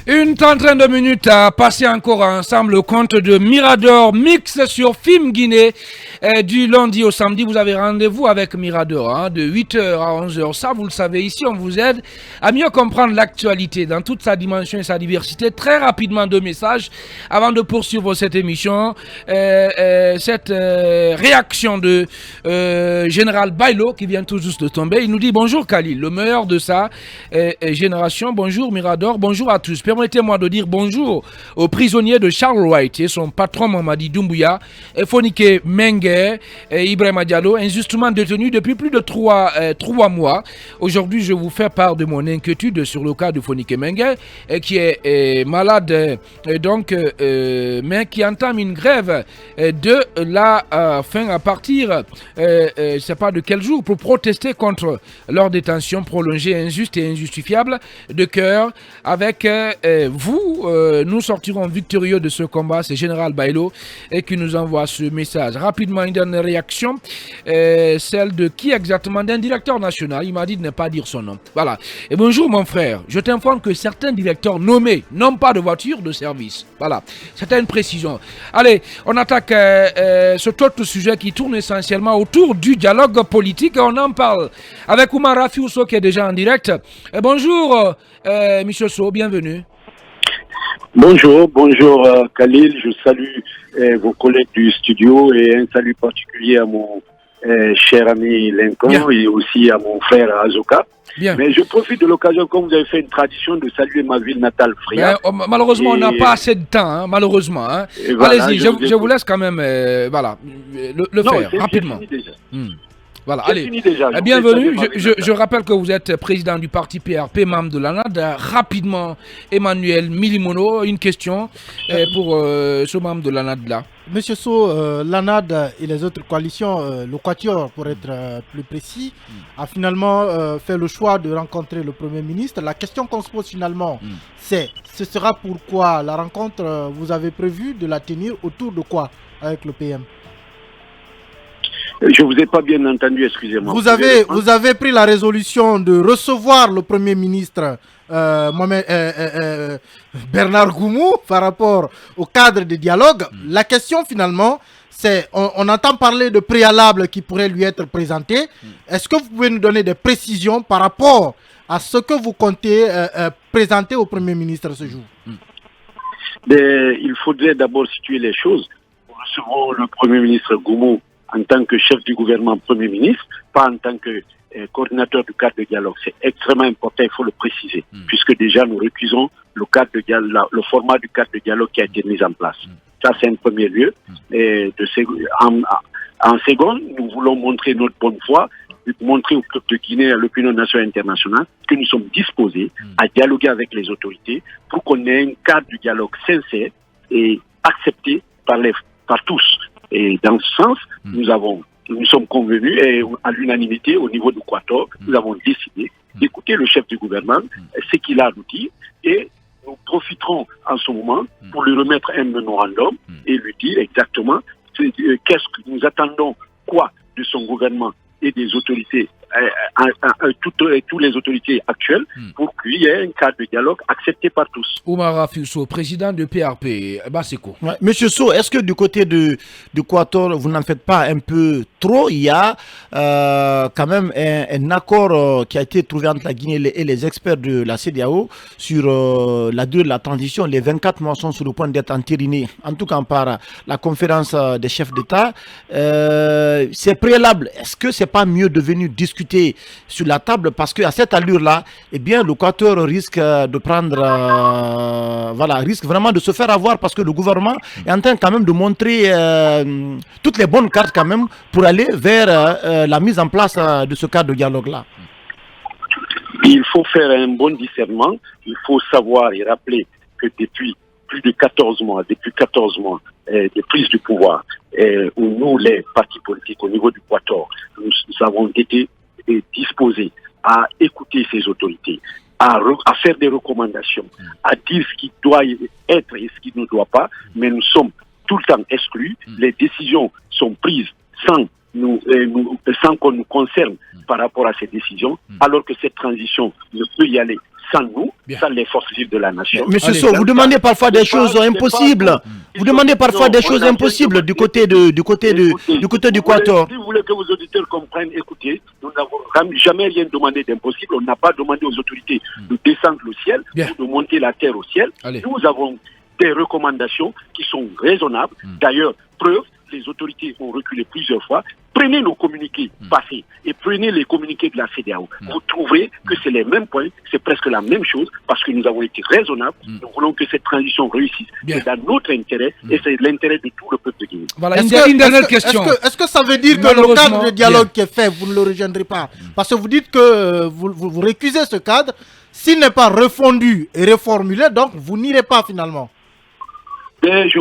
Une trentaine de minutes à passer encore ensemble le compte de Mirador Mix sur Film Guinée. Du lundi au samedi, vous avez rendez-vous avec Mirador de 8h à 11h. Ça, vous le savez, ici, on vous aide à mieux comprendre l'actualité dans toute sa dimension et sa diversité. Très rapidement, deux messages avant de poursuivre cette émission. Cette réaction de Général Bailo qui vient tout juste de tomber. Il nous dit bonjour Khalil, le meilleur de sa génération. Bonjour Mirador, bonjour à tous. Permettez-moi de dire bonjour aux prisonniers de Charles White et son patron Mamadi Doumbouya, Fonike Mengue et Ibrahima Diallo, injustement détenus depuis plus de 3 mois. Aujourd'hui, je vous fais part de mon inquiétude sur le cas de Fonike Mengue, qui est malade, mais qui entame une grève de la fin à partir, je ne sais pas de quel jour, pour protester contre leur détention prolongée, injuste et injustifiable. De cœur, avec vous, nous sortirons victorieux de ce combat. C'est Général Bailo qui nous envoie ce message. Rapidement, une dernière réaction, celle de qui exactement? D'un directeur national. Il m'a dit de ne pas dire son nom. Voilà. Et bonjour mon frère, je t'informe que certains directeurs nommés n'ont pas de voiture de service. Voilà, c'était une précision. Allez, on attaque cet autre sujet qui tourne essentiellement autour du dialogue politique. On en parle avec Oumar Rafiousso qui est déjà en direct. Bonjour, Monsieur So, bienvenue. Bonjour Khalil, je salue vos collègues du studio et un salut particulier à mon cher ami Lincoln et aussi à mon frère Azoka. Bien. Mais je profite de l'occasion, comme vous avez fait une tradition, de saluer ma ville natale, Fria. Malheureusement, on n'a pas assez de temps, malheureusement. Voilà, allez-y, je vous laisse quand même le faire rapidement. Voilà, allez, bienvenue. Je rappelle que vous êtes président du parti PRP, membre de l'ANAD. Rapidement, Emmanuel Milimono, une question pour ce membre de l'ANAD-là. Monsieur So, l'ANAD et les autres coalitions, le Quatuor pour être plus précis, a finalement fait le choix de rencontrer le Premier ministre. La question qu'on se pose finalement, ce sera pourquoi la rencontre, vous avez prévu de la tenir autour de quoi avec le PM? Je ne vous ai pas bien entendu, excusez-moi. Vous avez pris la résolution de recevoir le Premier ministre Bernard Goumou par rapport au cadre de dialogue. La question finalement, c'est, on entend parler de préalables qui pourraient lui être présentés. Est-ce que vous pouvez nous donner des précisions par rapport à ce que vous comptez présenter au Premier ministre ce jour? Il faudrait d'abord situer les choses. Nous recevons le Premier ministre Goumou en tant que chef du gouvernement Premier ministre, pas en tant que coordinateur du cadre de dialogue. C'est extrêmement important, il faut le préciser, puisque déjà nous récusons le format du cadre de dialogue qui a été mis en place. Ça, c'est un premier lieu. Et en seconde, nous voulons montrer notre bonne foi, montrer au peuple de Guinée et à l'opinion nationale et internationale que nous sommes disposés à dialoguer avec les autorités pour qu'on ait un cadre du dialogue sincère et accepté par tous. Et dans ce sens, nous sommes convenus et à l'unanimité au niveau du Quatuor, nous avons décidé d'écouter le chef du gouvernement, ce qu'il a à nous dire, et nous profiterons en ce moment pour lui remettre un mémorandum et lui dire exactement qu'est-ce que nous attendons, quoi de son gouvernement et des autorités, toutes les autorités actuelles, pour qu'il y ait un cadre de dialogue accepté par tous. Oumar Rafiousso, président de PRP, Baseko. Ouais, Monsieur So, est-ce que du côté de Quatuor, vous n'en faites pas un peu trop? Il y a quand même un accord qui a été trouvé entre la Guinée et les experts de la CEDEAO sur la durée de la transition. Les 24 mois sont sur le point d'être entérinés, en tout cas par la conférence des chefs d'État. C'est préalable. Est-ce que c'est pas mieux de venir discuter sur la table, parce qu'à cette allure-là, eh bien, le Quatuor risque de prendre, risque vraiment de se faire avoir, parce que le gouvernement est en train quand même de montrer toutes les bonnes cartes quand même pour aller vers la mise en place de ce cadre de dialogue-là. Il faut faire un bon discernement, il faut savoir et rappeler que depuis plus de 14 mois, de prise du pouvoir, où nous, les partis politiques au niveau du Quatuor, nous avons été disposés à écouter ces autorités, à faire des recommandations, à dire ce qui doit être et ce qui ne doit pas, mais nous sommes tout le temps exclus. Les décisions sont prises sans qu'on nous concerne par rapport à ces décisions, alors que cette transition ne peut y aller sans nous, Bien. sans les forces vives de la nation. Monsieur Allez, Sow, vous demandez parfois des c'est choses pas- impossibles. c'est pas- Vous demandez parfois Non, des on choses a impossibles bien du côté du Quator. Si vous voulez que vos auditeurs comprennent, écoutez, nous n'avons jamais rien demandé d'impossible. On n'a pas demandé aux autorités de descendre le ciel Bien. ou de monter la terre au ciel. Allez. Nous avons des recommandations qui sont raisonnables. D'ailleurs, preuve, les autorités ont reculé plusieurs fois. Prenez nos communiqués passés et prenez les communiqués de la CEDEAO. Vous trouverez que c'est les mêmes points, c'est presque la même chose parce que nous avons été raisonnables. Nous voulons que cette transition réussisse. Bien. C'est dans notre intérêt et c'est l'intérêt de tout le peuple de Guinée. Voilà, une Est-ce dernière que- question. Est-ce que ça veut dire que le Malheureusement, cadre de dialogue bien. qui est fait, vous ne le rejoindrez pas? Parce que vous dites que vous récusez ce cadre. S'il n'est pas refondu et reformulé, donc vous n'irez pas finalement. Mais je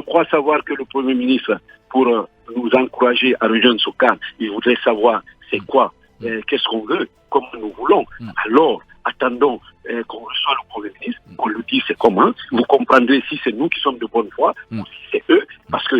crois savoir que le Premier ministre, pour nous encourager à rejoindre ce cadre, il voudrait savoir c'est quoi, qu'est-ce qu'on veut, comment nous voulons. Alors, attendons qu'on reçoive le Premier ministre, qu'on lui dise c'est comment. Vous comprendrez si c'est nous qui sommes de bonne foi ou si c'est eux, parce que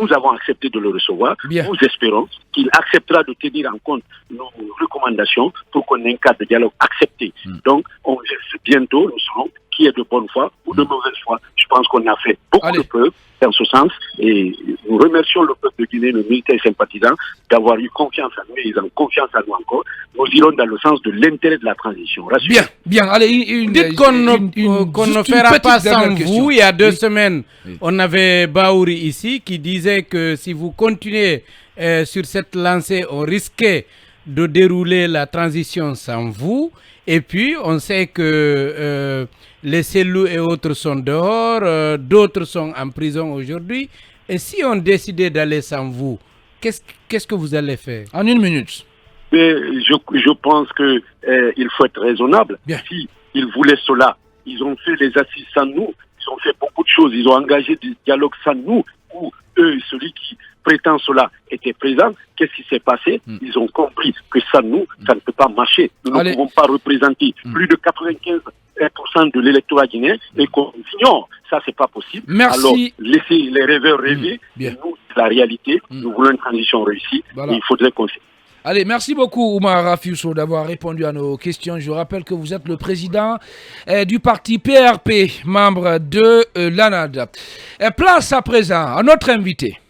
nous avons accepté de le recevoir. Bien. Nous espérons qu'il acceptera de tenir en compte nos recommandations pour qu'on ait un cadre de dialogue accepté. Donc, on bientôt, nous serons qui est de bonne foi ou de mauvaise foi. Je pense qu'on a fait beaucoup Allez. de preuves dans ce sens et nous remercions le peuple de Guinée, nos militaires sympathisants, d'avoir eu confiance en nous et ils ont confiance en nous encore. Nous irons dans le sens de l'intérêt de la transition. Rassurez-vous. Bien, bien. Allez, une, Dites qu'on ne juste une fera petite pas dernière sans question. vous. Il y a 2 Oui. semaines, on avait Baouri ici qui disait que si vous continuez sur cette lancée, on risquait de dérouler la transition sans vous. Et puis, on sait que les Cellou et autres sont dehors, d'autres sont en prison aujourd'hui. Et si on décidait d'aller sans vous, qu'est-ce que vous allez faire? En 1 minute. Mais je pense que il faut être raisonnable. Bien. Si ils voulaient cela, ils ont fait les assises sans nous, ils ont fait beaucoup de choses, ils ont engagé des dialogues sans nous, où eux, celui qui prétend cela était présent. Qu'est-ce qui s'est passé? Ils ont compris que sans nous, ça ne peut pas marcher. Nous Allez. ne pouvons pas représenter plus de 95% de l'électorat guinéen et qu'on ignore. Ça, c'est pas possible. Merci. Alors, laissez les rêveurs rêver. Bien. Nous, c'est la réalité. Nous voulons une transition réussie. Voilà. Et il faudrait qu'on... Allez, merci beaucoup Oumar Rafiousso d'avoir répondu à nos questions. Je rappelle que vous êtes le président du parti PRP, membre de l'ANAD. Place à présent à notre invité.